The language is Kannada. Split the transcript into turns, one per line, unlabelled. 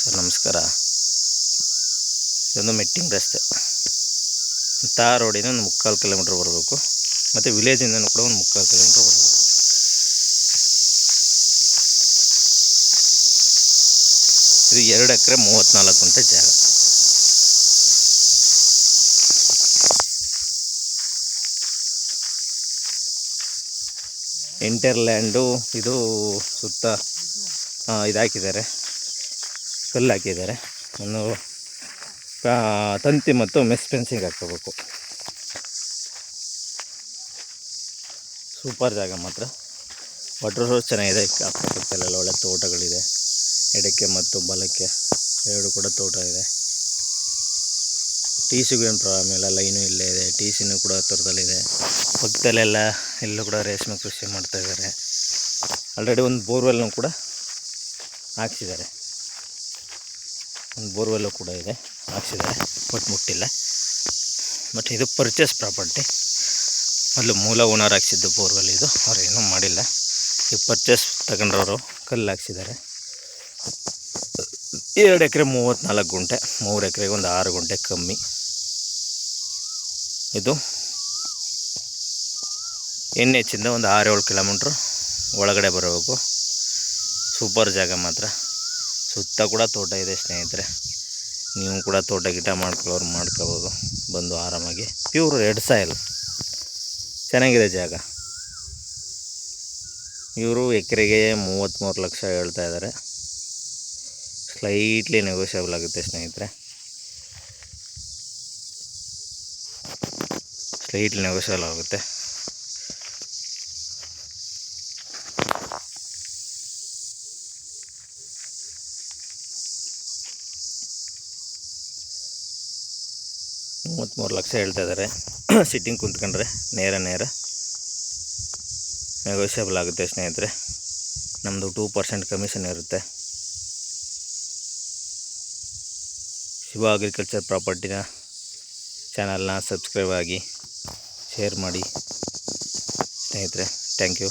ಸರ್ ನಮಸ್ಕಾರ. ಇದೊಂದು ಮೆಟ್ಟಿಂಗ್ ರಸ್ತೆ. ತಾರ್ ರೋಡಿನ ಒಂದು 3/4 ಕಿಲೋಮೀಟ್ರ್ ಬರಬೇಕು, ಮತ್ತು ವಿಲೇಜಿಂದನೂ ಕೂಡ ಒಂದು 3/4 ಕಿಲೋಮೀಟ್ರ್ ಬರಬೇಕು. ಇದು 2 ಎಕರೆ 34 ಗುಂಟೆ ಜಾಗ. ಇಂಟರ್ಲ್ಯಾಂಡು ಇದು ಸುತ್ತ ಇದು ಹಾಕಿದ್ದಾರೆ, ಕಲ್ಲು ಹಾಕಿದ್ದಾರೆ. ಒಂದು ತಂತಿ ಮತ್ತು ಮೆಸ್ ಫೆನ್ಸಿಂಗ್ ಹಾಕ್ಕೋಬೇಕು. ಸೂಪರ್ ಜಾಗ ಮಾತ್ರ. ವಾಟರ್ ಸೋರ್ಸ್ ಚೆನ್ನಾಗಿದೆ. ಅಕ್ಕಪಕ್ಕದಲ್ಲೆಲ್ಲ ಒಳ್ಳೆ ತೋಟಗಳಿದೆ. ಎಡಕ್ಕೆ ಮತ್ತು ಬಲಕ್ಕೆ ಎರಡು ಕೂಡ ತೋಟ ಇದೆ. ಟಿ ಸಿಗೂ ಏನು ಪ್ರಾಬ್ಲಮ್ ಇಲ್ಲ, ಲೈನು ಇಲ್ಲೇ ಇದೆ. ಟಿ ಸಿನೂ ಕೂಡ ಹತ್ತಿರದಲ್ಲಿದೆ. ಪಕ್ಕದಲ್ಲೆಲ್ಲ ಎಲ್ಲೂ ಕೂಡ ರೇಷ್ಮೆ ಕೃಷಿ ಮಾಡ್ತಾಯಿದ್ದಾರೆ. ಆಲ್ರೆಡಿ ಒಂದು ಬೋರ್ವೆಲ್ನೂ ಕೂಡ ಹಾಕ್ಸಿದ್ದಾರೆ. ಒಂದು ಬೋರ್ವೆಲ್ಲು ಕೂಡ ಇದೆ, ಹಾಕ್ಸಿದ್ದಾರೆ, ಬಟ್ ಮುಟ್ಟಿಲ್ಲ. ಬಟ್ ಇದು ಪರ್ಚೇಸ್ ಪ್ರಾಪರ್ಟಿ. ಅಲ್ಲಿ ಮೂಲ ಓನರ್ ಹಾಕ್ಸಿದ್ದು ಬೋರ್ವೆಲ್ ಇದು, ಅವ್ರು ಏನೂ ಮಾಡಿಲ್ಲ. ಈ ಪರ್ಚೇಸ್ ತಗೊಂಡ್ರವರು ಕಲ್ಲು ಹಾಕ್ಸಿದ್ದಾರೆ. 2 ಎಕರೆ 34 ಗುಂಟೆ, 3 ಎಕರೆಗೆ ಒಂದು 6 ಗುಂಟೆ ಕಮ್ಮಿ. ಇದು NHಯಿಂದ ಒಂದು 6-7 ಕಿಲೋಮೀಟ್ರ್ ಒಳಗಡೆ ಬರಬೇಕು. ಸೂಪರ್ ಜಾಗ ಮಾತ್ರ. ಸುತ್ತ ಕೂಡ ತೋಟ ಇದೆ ಸ್ನೇಹಿತರೆ. ನೀವು ಕೂಡ ತೋಟ ಗಿಟ ಮಾಡ್ಕೊಳ್ಳೋರು ಮಾಡ್ಕೋಬೋದು, ಬಂದು ಆರಾಮಾಗಿ. ಪ್ಯೂರ್ ರೆಡ್ ಸಾಯಿಲ್, ಚೆನ್ನಾಗಿದೆ ಜಾಗ. ಇವರು ಎಕರೆಗೆ 33 ಲಕ್ಷ ಹೇಳ್ತಾ ಇದ್ದಾರೆ. ಸ್ಲೈಟ್ಲಿ ನೆಗೋಷಿಯಬಲ್ ಆಗುತ್ತೆ ಸ್ನೇಹಿತರೆ, ಸ್ಲೈಟ್ಲಿ ನೆಗೋಷಿಯಬಲ್ ಆಗುತ್ತೆ. $33 ಲಕ್ಷ ಹೇಳ್ತಾ ಇದ್ದಾರೆ. ಸಿಟ್ಟಿಂಗ್ ಕುಂತ್ಕೊಂಡ್ರೆ ನೇರ ನೆಗೋಷಿಯಬಲ್ ಆಗುತ್ತೆ ಸ್ನೇಹಿತರೆ. ನಮ್ಮದು 2% ಕಮಿಷನ್ ಇರುತ್ತೆ. ಶಿವ ಅಗ್ರಿಕಲ್ಚರ್ ಪ್ರಾಪರ್ಟಿನ ಚಾನಲ್ನ ಸಬ್ಸ್ಕ್ರೈಬ್ ಆಗಿ, ಶೇರ್ ಮಾಡಿ ಸ್ನೇಹಿತರೆ. Thank you.